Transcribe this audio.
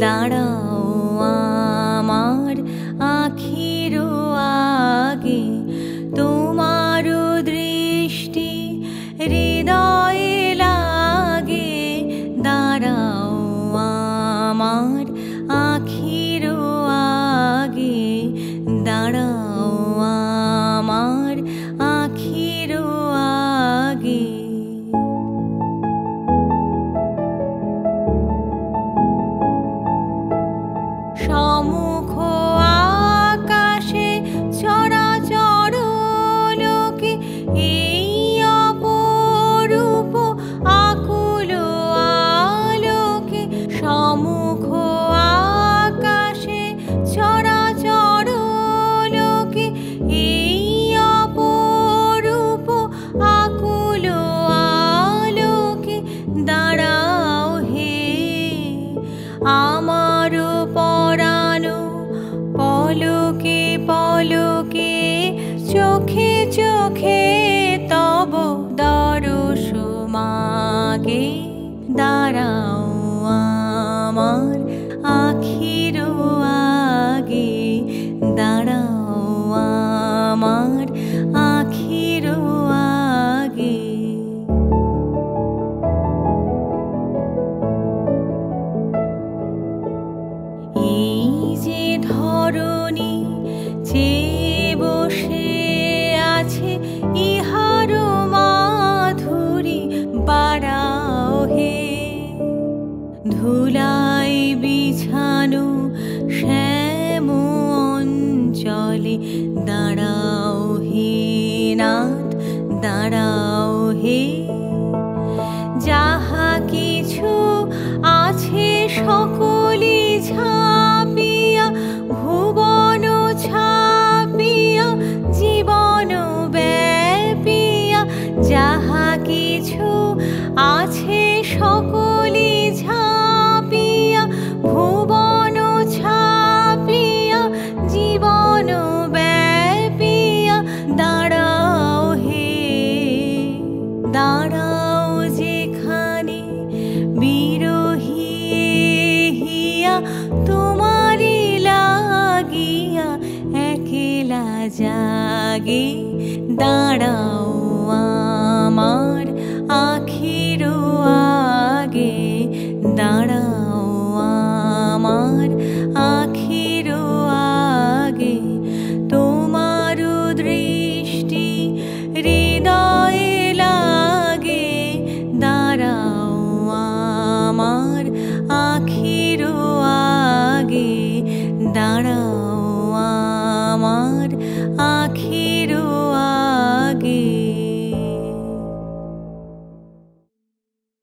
দাঁড়াও আমার আখির আগে, তোমার দৃষ্টি হৃদয়ে লাগে। দাঁড়াও আমার আখির আগে, দাঁড়াও আমার আখির আগে। সমুখ আকাশে চরাচর লোকে এই অপরূপ আকুল আলোকে। সমুখ আকাশে চরাচর লোকে এই অপরূপ আকুল আলোকে। দাঁড়াও হে আমার পরানো, পলকে পলকে চোখে চোখে তব দরস মাগে। দাঁড়াও আমার আখির আগে, দাঁড়াও আমার আখির আগে। এই যে ধরণী চেয়ে বসে আছে, ইহার মাধুরী বাড়াও হে। ধুলাই বিছানো শ্যাম অঞ্চলে দাঁড়াও হে নাথ, দাঁড়াও হে। যাহা কিছু আছে সকলি ছাপিয়া, ভুবন ছাপিয়া জীবন ব্যাপিয়া। যাহা কিছু আছে সকলি ছাপিয়া, ভুবন ছাপিয়া জীবন ব্যাপিয়া। দাঁড়াও হে, দাঁড়াও যেখানে বিরহী হিয়া, তোমারি লাগিয়া একলা জাগে। দাঁড়াও আমার